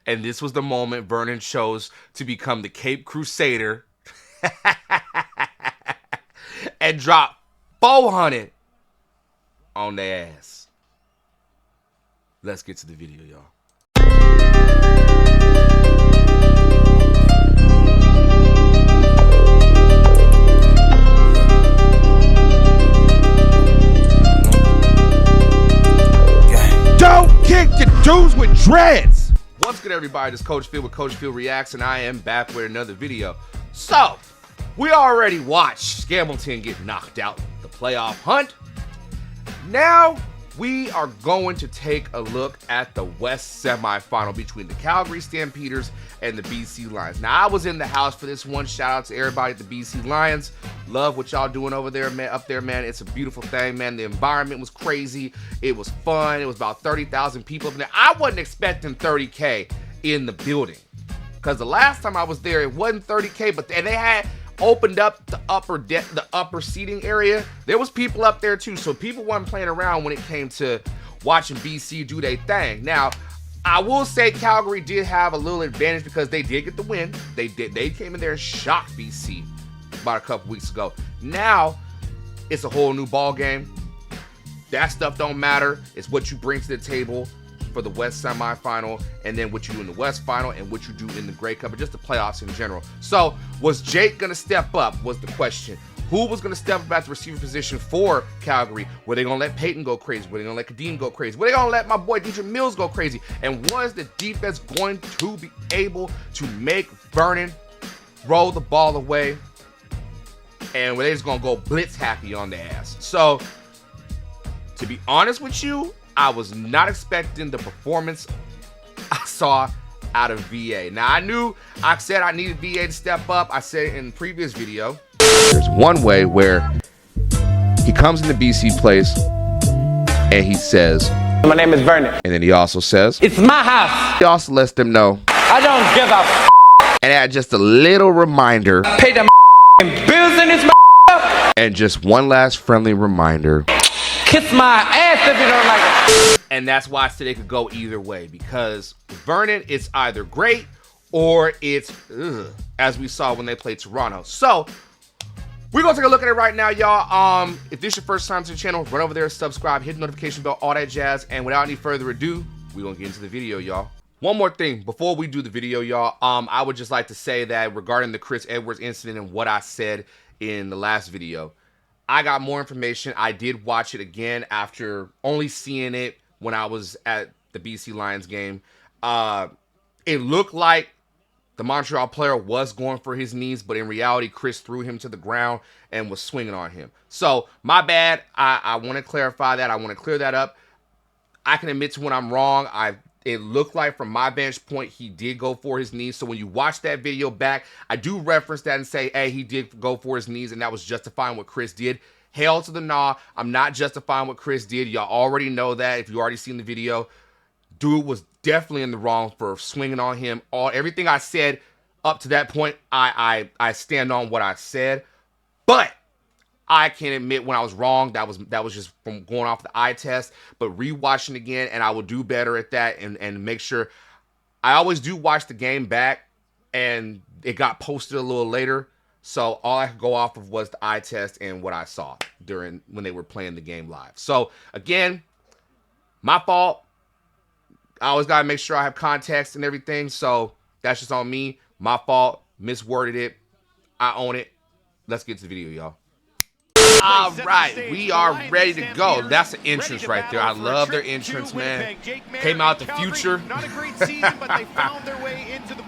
And this was the moment Vernon chose to become the Cape Crusader and drop 400 on their ass. Let's get to the video, y'all. Don't kick your dudes with dreads. What's good, everybody? This is Coach Phil with Coach Phil Reacts, and I am back with another video. So, we already watched Hamilton get knocked out the playoff hunt. Now, we are going to take a look at the West semifinal between the Calgary Stampeders and the BC Lions. Now, I was in the house for this one. Shout out to everybody at the BC Lions. Love what y'all doing over there, man. Up there, man. It's a beautiful thing, man. The environment was crazy. It was fun. It was about 30,000 people up there. I wasn't expecting 30K in the building because the last time I was there, it wasn't 30K, but and they had opened up the upper seating area. There was people up there too, so people weren't playing around when it came to watching BC do their thing. Now, I will say Calgary did have a little advantage because they did get the win. They came in there and shocked BC about a couple weeks ago. Now, it's a whole new ball game. That stuff don't matter. It's what you bring to the table for the West semifinal, and then what you do in the West final, and what you do in the Grey Cup, and just the playoffs in general. So, was Jake gonna step up? Was the question. Who was gonna step up at the receiver position for Calgary? Were they gonna let Peyton go crazy? Were they gonna let Kadeem go crazy? Were they gonna let my boy DJ Mills go crazy? And was the defense going to be able to make Vernon roll the ball away? And were they just gonna go blitz happy on the ass? So, to be honest with you, I was not expecting the performance I saw out of VA. Now, I said I needed VA to step up. I said in the previous video, there's one way where he comes into BC place and he says, "My name is Vernon." And then he also says, "It's my house." He also lets them know, "I don't give a f***." And add just a little reminder. "Pay the bills in this and just one last friendly reminder. Kiss my ass if you don't like it." And that's why today could go either way, because Vernon, it's either great or it's as we saw when they played Toronto. So we're gonna take a look at it right now, y'all. If this is your first time to the channel, run over there, subscribe, hit the notification bell, all that jazz. And without any further ado, we're gonna get into the video, y'all. One more thing before we do the video, y'all. I would just like to say that regarding the Chris Edwards incident and what I said in the last video, I got more information. I did watch it again after only seeing it when I was at the BC Lions game. It looked like the Montreal player was going for his knees, but in reality, Chris threw him to the ground and was swinging on him. So, my bad. I want to clarify that. I want to clear that up. I can admit to when I'm wrong. It looked like from my vantage point, he did go for his knees. So when you watch that video back, I do reference that and say, hey, he did go for his knees, and that was justifying what Chris did. Hell to the nah. I'm not justifying what Chris did. Y'all already know that if you already seen the video. Dude was definitely in the wrong for swinging on him. Everything I said up to that point, I stand on what I said. But I can admit when I was wrong. That was just from going off the eye test. But rewatching again, and I will do better at that and make sure. I always do watch the game back, and it got posted a little later. So all I could go off of was the eye test and what I saw when they were playing the game live. So again, my fault. I always gotta make sure I have context and everything. So that's just on me. My fault. Misworded it. I own it. Let's get to the video, y'all. All right, we are ready to go. That's the entrance right there. I love their entrance, man. Came out the future.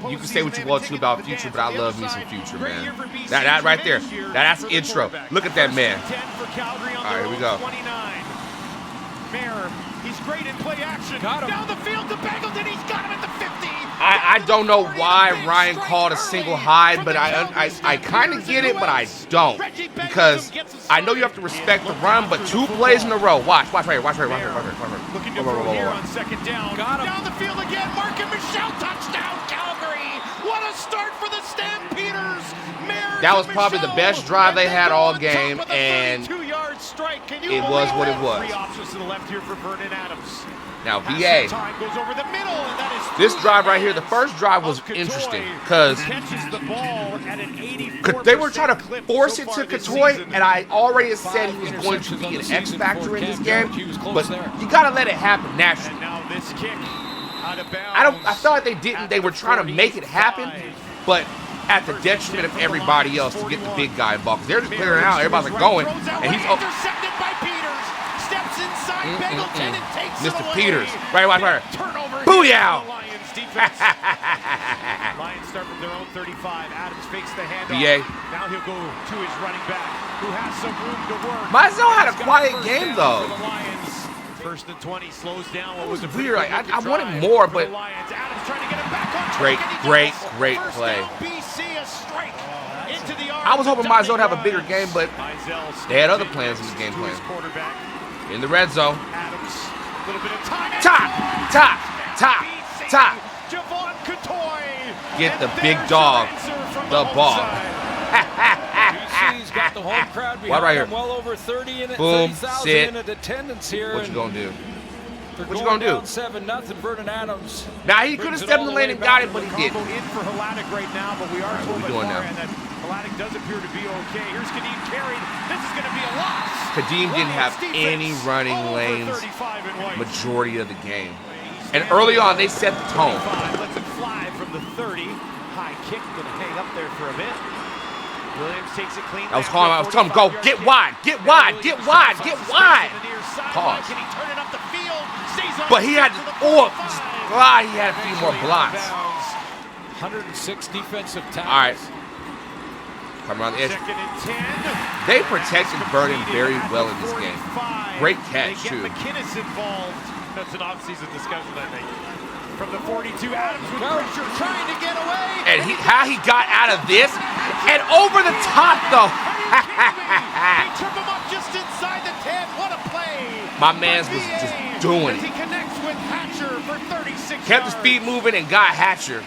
You can say what you want to about Future, but I love me some Future, man. That right there. That's intro. Look at that man. All right, here we go. He's great in play action. Down the field to Bagleton. He's got him at the 50. I don't know why Ryan called a single hide, but I kind of get it, but I don't, because I know you have to respect the run, but 2 plays in a row. Watch right here. Looking to throw here on second down. Down the field again. Mark and Michelle, touchdown Calgary. What a start for the Stampeders. That was probably the best drive they had all game, and it was what it was. 3 options to the left here for Vernon Adams. Now, VA. Time goes over the middle, and that is This drive right here, the first drive was interesting because they were trying to force it to Couture, and I already said he was going to be an X factor in this game, but you got to let it happen naturally. Now this kick out of bounds. I felt like they were trying to make it happen, but at the detriment of everybody else to get the big guy involved. They're just clearing out, everybody's like going, and he's intercepted by Peters. Steps inside Bengleton and takes Mr. it away. Peters, right. Turnover. Booyah! Lions defense. Lions start from their own 35. Adams fakes the handoff. VA. Now he'll go to his running back, who has some room to work. Myself had a quiet game though. For the Lions. First and 20 slows down. What was weird. Like, I wanted more, but Adams trying to get it back on great play. I was hoping Mizell would have a bigger game, but they had other plans in the game plan. In the red zone. Adams, a little bit of time. Top. Javon Couture. Get the big dog the ball. BC's got the home crowd behind right here. well over 30 in it, Boom, 30,000 sit. in attendance here. What you gonna do? What you gonna do? 7-0. Vernon Adams. Now he could have stepped in the lane and got it, but he didn't. In for Haladic right now, but we are told doing now? that Haladic does appear to be okay. Here's Kadeem carried. This is going to be a loss. Kadeem didn't have any running lanes majority of the game. And early on, they set the tone. Lets it fly from the 30. High kick, going to hang up there for a bit. Williams takes it clean. I was telling him, go, get wide. Pause. Can he turn it up the field? But he had he had a few more blocks. 106 defensive tackles. All right. Come around the edge. They protected Vernon very well in this game. Great catch, too. McInnes involved. That's an off-season discussion, I think. From the 42, Adams with pressure, trying to get away. And how he got out of this, and over the top, though. He took him up just inside the 10. What a play. My man's was just doing it. He connects with Hatcher for 36 Kept his feet moving and got Hatcher.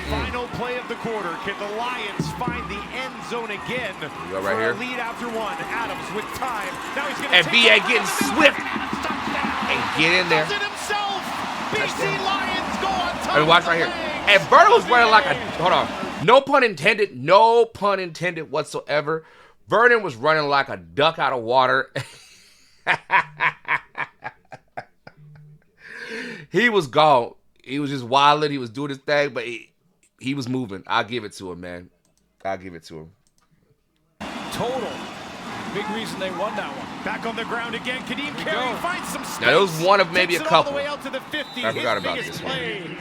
Final play of the quarter. Can the Lions find the end zone again? Go right here. Lead after one. Adams with time. Now he's going to VA getting swift and get in there. Does it himself. BC Lions go on top. I mean, watch right here. And Vernon was running like a no pun intended whatsoever. Vernon was running like a duck out of water. He was gone. He was just wilding. He was doing his thing, but he was moving. I'll give it to him, man. I'll give it to him. Total. Big reason they won that one. Back on the ground again. Kadeem Carey finds some space. Now, it was one of maybe a couple. I forgot about this one.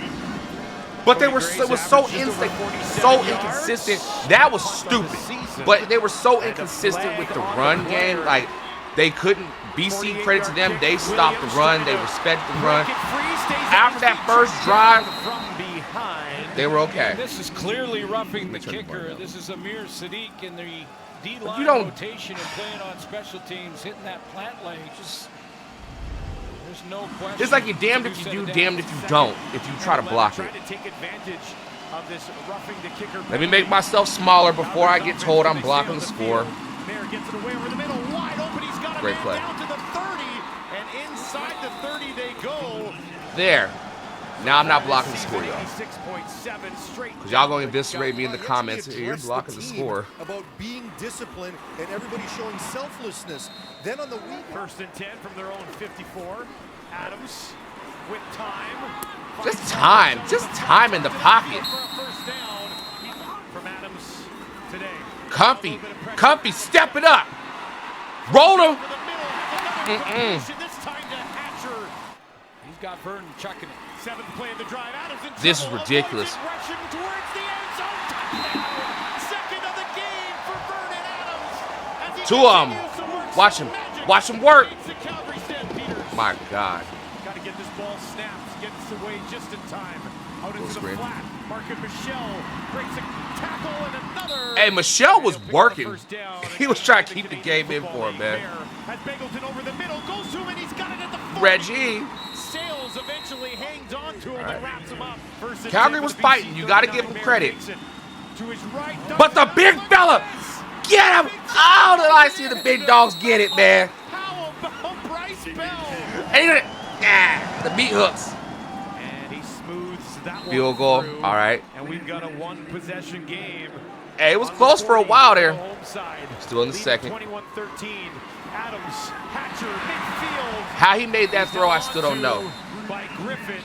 But it was so inconsistent. That was stupid. But they were so inconsistent with the run game. Like, they couldn't. BC, credit to them, they stopped the run. They respect the run. After that first drive, they were okay. This is clearly roughing the kicker. This is Amir Sadiq in the D-line rotation and playing on special teams, hitting that plant leg. Just, there's no question. It's like you're damned if you do, damned if you don't, if you try to block it. Let me make myself smaller before I get told I'm blocking the score. Great play. Down to the 30, and inside the 30 they go. There. Now I'm not blocking the score, y'all. Because y'all going to eviscerate me in the comments. Hey, you're blocking the score. About being disciplined and everybody showing selflessness. Then on the week. First and 10 from their own 54. Adams with time. Just time in the pocket. First down from Adams today. Comfy, step it up. Roll him. This time to Hatcher. He's got Vernon chucking it. Seventh play of the drive. Adams in this is trouble. ridiculous. Rushing towards the end zone. Touchdown. Second of the game for Vernon Adams. Two of them. Watch him work. My God. Got to get this ball snapped. Gets away just in time. Out into the flat. Market Michelle breaks a tackle and another. Hey, Michelle was working. He was trying to keep the game in for him, man. Has Bengleton over the middle, goes to him, and he's got it at the 40. Reggie. Sales eventually hangs on to him and wraps him up. Calgary was fighting. You got to give him credit. But the big fella, get him. Oh, did I see the big dogs get it, man? How about Bryce Bell? And The meat hooks. And he smooths that one Field goal. through. All right. And we've got a one-possession game. Hey, it was close for a while there. Home side. Still in the second. 21-13. Adams, Hatcher, midfield. How he made that throw, I still don't know. By Griffin.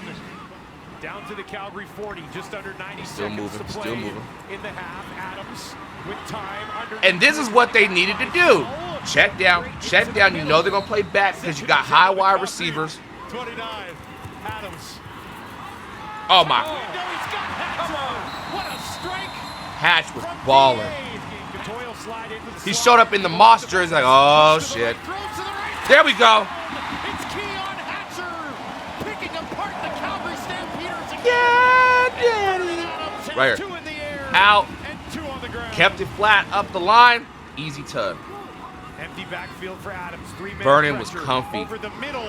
Down to the Calgary 40, just under 90 Still seconds moving, to play still moving. in the half. Adams with time under. And this is what they needed to do. Check down, check down. You know they're gonna play back because you got high wide receivers. 29. Adams. Oh my! Oh, no, he's got Hatcher. What a strike! Hatch was from balling. DA. Doyle slide into the He slot. showed up in the Moss jersey like, oh shit. Throws to the right. There we go. It's Keon Hatcher picking apart the Calgary Stampeders again. Yeah, daddy. Adams has Right two here. in the air Out. and two on the ground. Kept it flat up the line. Easy tug. Empty backfield for Adams. 3-man Vernon was pressure comfy. over the middle.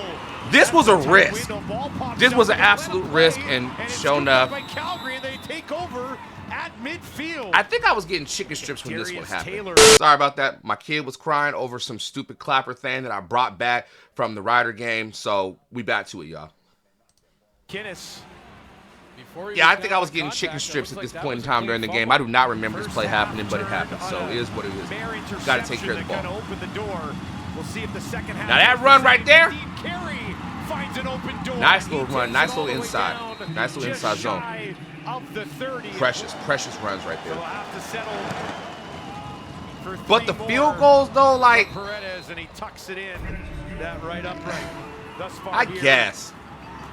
This was a risk. Window, ball pops This up was an and they let absolute him play, risk, and it's sure scooped enough- up by Calgary, and they take over at midfield. I think I was getting chicken strips when this one Darius happened. Taylor. Sorry about that. My kid was crying over some stupid clapper thing that I brought back from the Rider game. So we back to it, y'all. Kinnis. Yeah, I think I was getting chicken strips at this point in time during the game. I do not remember this play happening, but it happened. So it is what it is. Got to take care of the ball. Open the door. We'll see if the second half. Now that run right there. Deep carry finds an open door. Nice He little takes run, it nice all little the way inside. down, Nice little just inside zone. shy of the 30. Precious runs right They'll there. have to settle for But three the field more. goals, though, like, Paredes, and he tucks it in. That right upright. Thus far I here, guess.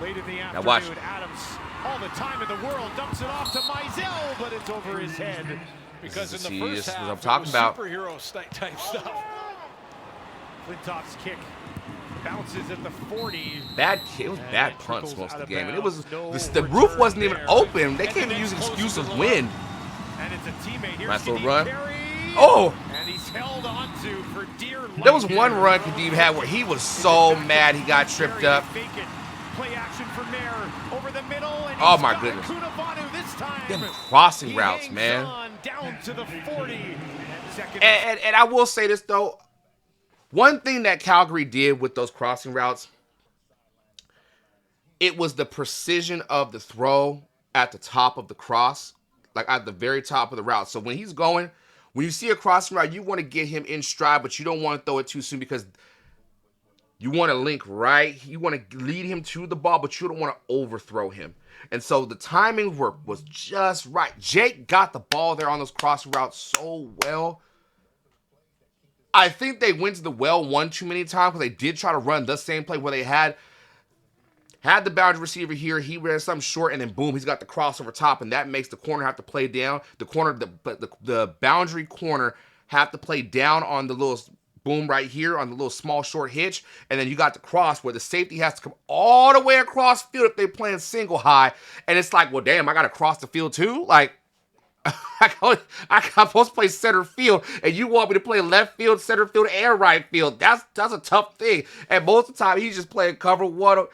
late in the Now afternoon, watch. Adams, all the time in the world, dumps it off to Mizell, but it's over his head. Because This in is- the see, first this is half, what I'm it talking was about. superhero type stuff. Flintoff's kick bounces at the 40. Bad kick. It was And bad it punts trickles most of out the of game. And it was bounds. the No roof wasn't return even there. open. They And can't the even use next excuse of closer to wind. And it's a teammate. Here's Nice little Kadeem run. Carey. Oh! And he's held onto for dear life. There was one run Kadeem had where he was so mad he got tripped up. Fake it. Play action for Mayer over the middle. And Oh, he's my got goodness. Kunavanu this time. Them crossing He routes, hangs man. on down to the 40. And second And I will say this, though. One thing that Calgary did with those crossing routes, it was the precision of the throw at the top of the cross, like at the very top of the route. So when he's going, when you see a crossing route, you want to get him in stride, but you don't want to throw it too soon because you want to link right. You want to lead him to the ball, but you don't want to overthrow him. And so the timing was just right. Jake got the ball there on those crossing routes so well. I think they went to the well one too many times because they did try to run the same play where they had the boundary receiver here. He ran something short, and then boom, he's got the crossover top, and that makes the corner have to play down. The boundary corner have to play down on the little boom right here on the little small short hitch, and then you got the cross where the safety has to come all the way across field if they're playing single high, and it's like, well, damn, I got to cross the field too? Like, I'm supposed to play center field, and you want me to play left field, center field, and right field. That's a tough thing. And most of the time, he's just playing cover one.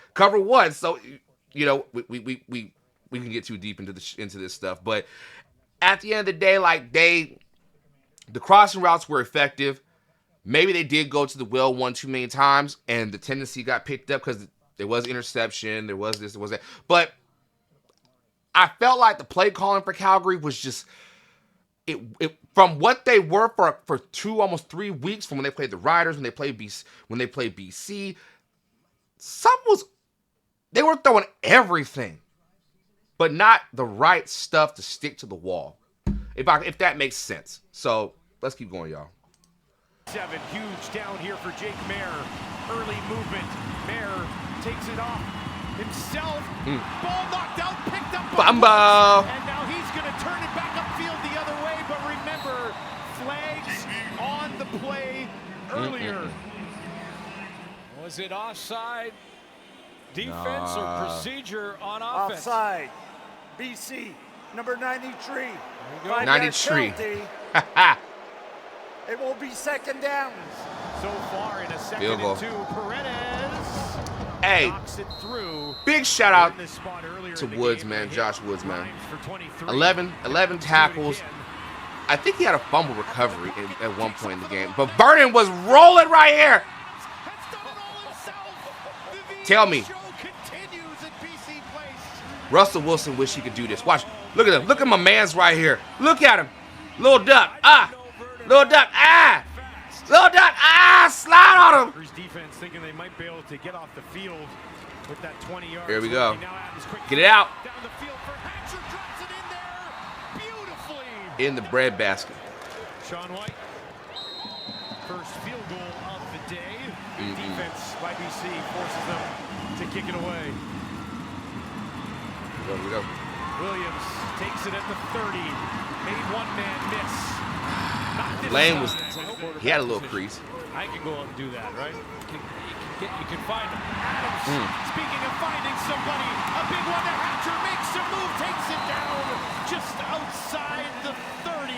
So, you know, we can get too deep into this stuff. But at the end of the day, like the crossing routes were effective. Maybe they did go to the well one too many times, and the tendency got picked up because there was interception, there was this, there was that. But I felt like the play calling for Calgary was just it from what they were for almost 3 weeks from when they played the Riders, when they played BC. They were throwing everything, but not the right stuff to stick to the wall. If that makes sense. So let's keep going, y'all. 7, huge down here for Jake Mayer. Early movement. Mayer takes it off himself. Ball knocked out, picked up by Bumbo. and now he's going to turn it back upfield the other way. But remember, flags on the play earlier. Was it offside defense or procedure on offense? Offside. BC, number 93. 5-yard 93. penalty. It will be second down. So far in a second Field goal. and 2, Paredes Hey, knocks it through. big shout out In this spot earlier to in the Woods, game, man, hit Josh Woods, man. Grimes for 23. 11 tackles. I think he had a fumble recovery at one point in the game. But Vernon was rolling right here. Has done it all himself. The Tell me. show continues. Russell Wilson wish he could do this. Watch. Look at him. Look at my man's right here. Look at him. Little duck. Little duck. Little duck. Slide on him. Defense thinking they might be able to get off the field with that 20 yards. Here we go. Get it out. Down the field for Hatcher, drops it in there beautifully. In the breadbasket. Sean White. First field goal of the day. Defense by BC forces them to kick it away. Here we go. Williams takes it at the 30. Made one man miss. Lane was, he had a little crease. I can go out and do that, right? You can find him. Adams, speaking of finding somebody, a big one to Hatcher, makes a move, takes it down just outside the 30.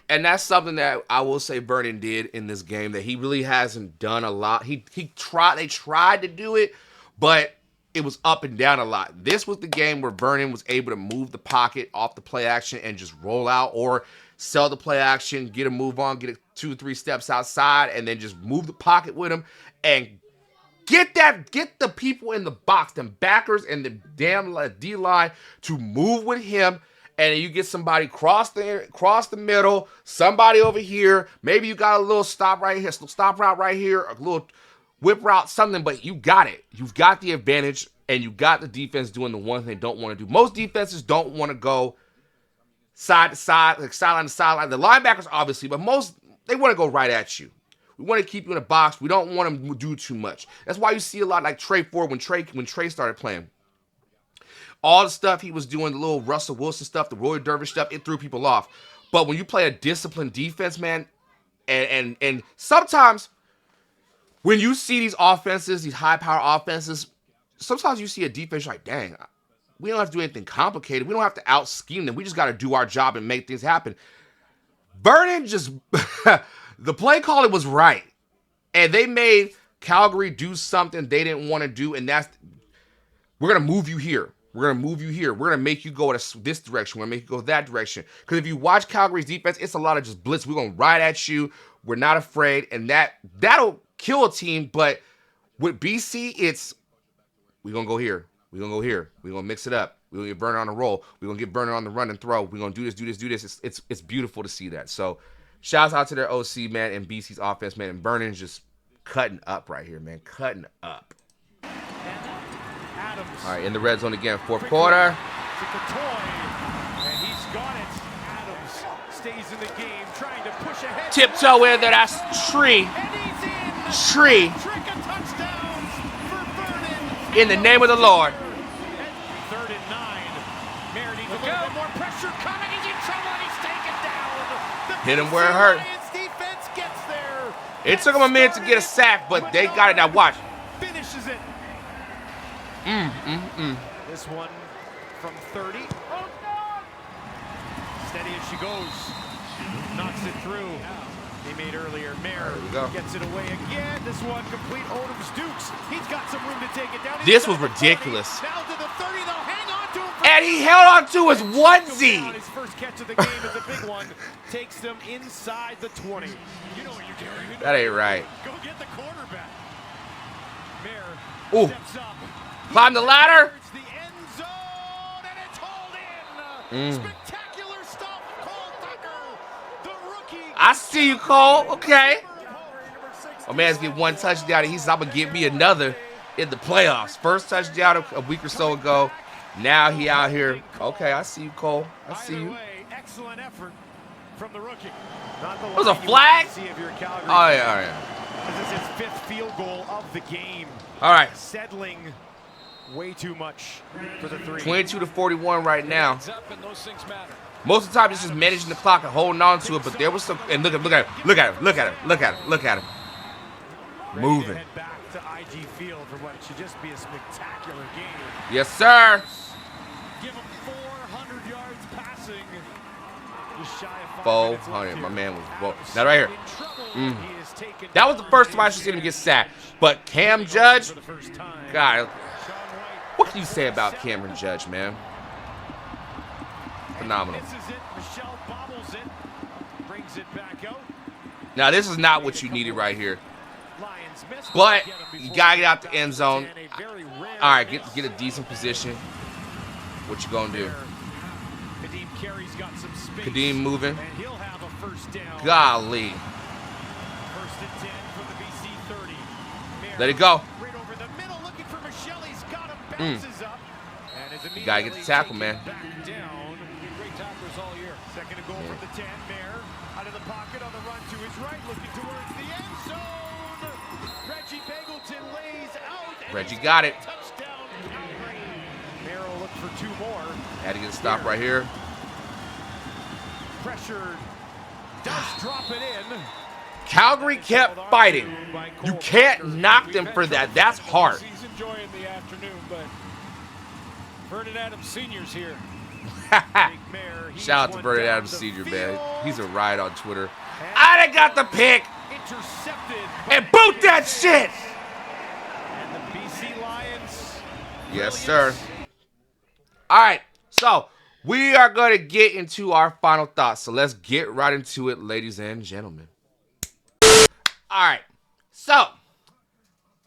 And that's something that I will say Vernon did in this game that he really hasn't done a lot. They tried to do it, but it was up and down a lot. This was the game where Vernon was able to move the pocket off the play action and just roll out, or sell the play action, get a move on, get it 2 or 3 steps outside, and then just move the pocket with him and get the people in the box, them backers and the damn D line to move with him. And you get somebody cross the middle, somebody over here. Maybe you got a little stop right here, stop route right here, a little whip route, something, but you got it. You've got the advantage, and you got the defense doing the one thing they don't want to do. Most defenses don't want to go side to side, like sideline to sideline. The linebackers, obviously, but most, they want to go right at you. We want to keep you in a box. We don't want them to do too much. That's why you see a lot like Trey Ford when Trey started playing. All the stuff he was doing, the little Russell Wilson stuff, the Roy Dervish stuff, it threw people off. But when you play a disciplined defense, man, and sometimes when you see these offenses, these high-power offenses, sometimes you see a defense like, dang, we don't have to do anything complicated. We don't have to out-scheme them. We just got to do our job and make things happen. Vernon just, the play calling was right. And they made Calgary do something they didn't want to do, and that's, we're going to move you here. We're going to move you here. We're going to make you go this direction. We're going to make you go that direction. Because if you watch Calgary's defense, it's a lot of just blitz. We're going to ride at you. We're not afraid. And that'll kill a team. But with BC, it's, we're going to go here. We're going to go here. We're going to mix it up. We're going to get Vernon on the roll. We're going to get Vernon on the run and throw. We're going to do this. It's beautiful to see that. So shouts out to their OC, man, and BC's offense, man. And Vernon's just cutting up right here, man. Cutting up. All right, in the red zone again, fourth quarter. And he's got it. Adams stays in the game, trying to push ahead. Tiptoe in there, that's Tree. And he's in. Tree. Trick of touchdowns for Vernon. In the name of the Lord. 3rd and 9. Mayer needs a little bit more pressure coming. He's in trouble and he's taken down. Hit him where it hurt. Lions defense gets there. It took him a minute to get a sack, but they got it. Now watch. Finishes it. This one from 30. Steady as she goes. Knocks it through. They made earlier. Mayer gets it away again. This one complete. Odom's Dukes. He's got some room to take it down. This was ridiculous. Now to the 30. They'll hang on to him. And he held on to his onesie. His first catch of the game is a big one. Takes them inside the 20. You know what you're doing. That ain't right. Go get the quarterback. Ooh. Mayer steps up. Climb the ladder. The end zone, and it's hauled in. Spectacular stuff. Cole Tucker, the rookie. I see you, Cole. Okay. My man's get one touchdown, and he said, I'm going to get me another in the playoffs. First touchdown a week or so ago. Now he out here. Okay, I see you, Cole. I see you. Excellent effort from the rookie. It was a flag? Oh, yeah, all right. This is his 5th field goal of the game. All right. Settling way too much for the 3. 22-41 right now. Most of the time, it's just managing the clock and holding on to it, but there was some. And look at him. Moving. Head back to IG Field for what should just be a spectacular game. Yes, sir. Give him 400 yards passing. Just shy of 400. My man was now right here. That was the first time I should see him get sacked. But Cam Judge, God, what can you say about Cameron Judge, man? Phenomenal. Now, this is not what you needed right here. But you got to get out the end zone. All right, get a decent position. What you gonna do? Kadeem Carey's got some space. Kadeem moving. And he'll have a first down. Golly. First and 10 from the BC 30. Mayer Let it go. Right over the middle, looking for Michelle. He's got him. Bounces up. And is You gotta get the tackle, man. back down. Great tacklers all year. Second and goal from the 10. Mayer out of the pocket on the run to his right, looking towards the end zone. Reggie Beggleton lays out. Reggie got it. Touchdown, Calgary. Mayer will look for 2 more. Had to get a stop right here. Pressured. Does drop it in. Calgary kept fighting. You can't knock them for that. That's hard. He's enjoying the afternoon, but Vernon Adams Sr.'s here. Shout out to Vernon Adams Sr., man. He's a riot on Twitter. I done got the pick. Intercepted. And boot that shit. And the BC Lions. Yes, sir. All right, so we are going to get into our final thoughts. So let's get right into it, ladies and gentlemen. All right, so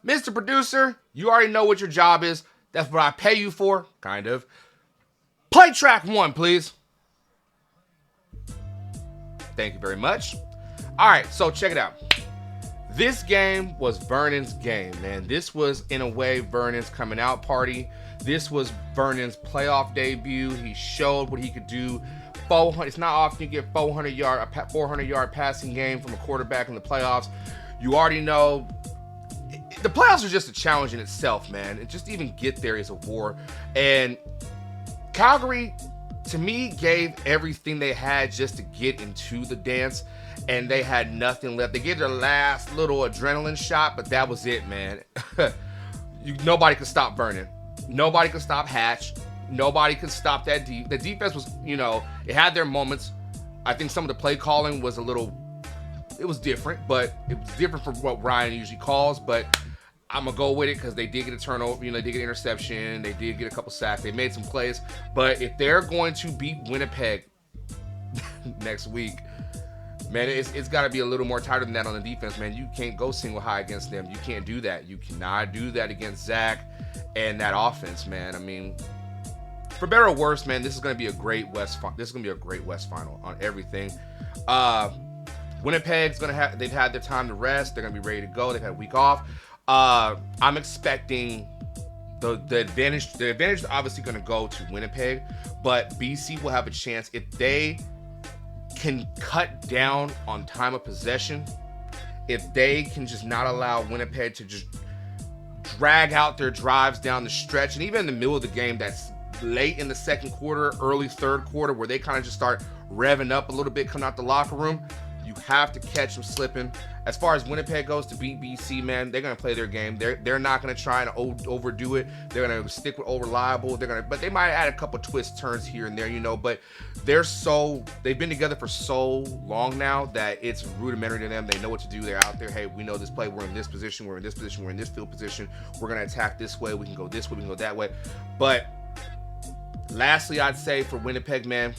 Mr. Producer, you already know what your job is. That's what I pay you for, kind of. Play track 1, please. Thank you very much. All right, so check it out. This game was Vernon's game, man. This was, in a way, Vernon's coming out party. This was Vernon's playoff debut. He showed what he could do. 400. It's not often you get 400-yard passing game from a quarterback in the playoffs. You already know the playoffs are just a challenge in itself, man. And just even get there is a war. And Calgary, to me, gave everything they had just to get into the dance, and they had nothing left. They gave their last little adrenaline shot, but that was it, man. Nobody could stop Vernon. Nobody could stop Hatch. Nobody could stop that. The defense was, it had their moments. I think some of the play calling was it was different, but it was different from what Ryan usually calls, but I'm going to go with it because they did get a turnover. They did get an interception. They did get a couple sacks. They made some plays. But if they're going to beat Winnipeg next week, man, it's got to be a little more tighter than that on the defense, man. You can't go single high against them. You can't do that. You cannot do that against Zach and that offense, man. I mean, for better or worse, man, this is going to be a great West. This is going to be a great West final on everything. Winnipeg's going to they've had their time to rest. They're going to be ready to go. They've had a week off. I'm expecting the advantage. The advantage is obviously going to go to Winnipeg, but BC will have a chance if they can cut down on time of possession. If they can just not allow Winnipeg to just drag out their drives down the stretch, and even in the middle of the game, that's late in the second quarter, early third quarter, where they kind of just start revving up a little bit, coming out the locker room. You have to catch them slipping. As far as Winnipeg goes to beat BC, man, they're gonna play their game. They're not gonna try and overdo it. They're gonna stick with old reliable. But they might add a couple twists, turns here and there, But they've been together for so long now that it's rudimentary to them. They know what to do. They're out there. Hey, we know this play. We're in this position. We're in this position. We're in this field position. We're gonna attack this way. We can go this way. We can go that way. But lastly, I'd say for Winnipeg, man,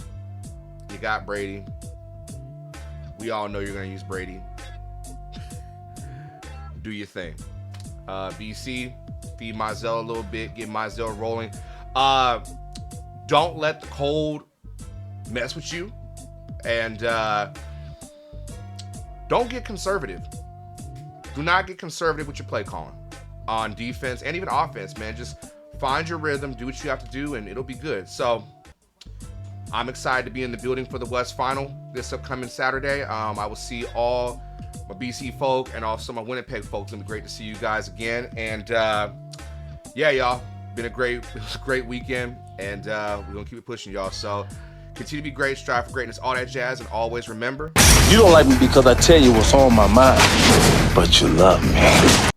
you got Brady. We all know you're going to use Brady. Do your thing. BC, feed Mizell a little bit. Get Mizell rolling. Don't let the cold mess with you. And don't get conservative. Do not get conservative with your play calling on defense and even offense, man. Just find your rhythm. Do what you have to do, and it'll be good. So I'm excited to be in the building for the West Final this upcoming Saturday. I will see all my BC folk and also my Winnipeg folks. It's gonna be great to see you guys again. And yeah, y'all, it was a great weekend, and we're gonna keep it pushing, y'all. So continue to be great, strive for greatness, all that jazz, and always remember, you don't like me because I tell you what's on my mind, but you love me.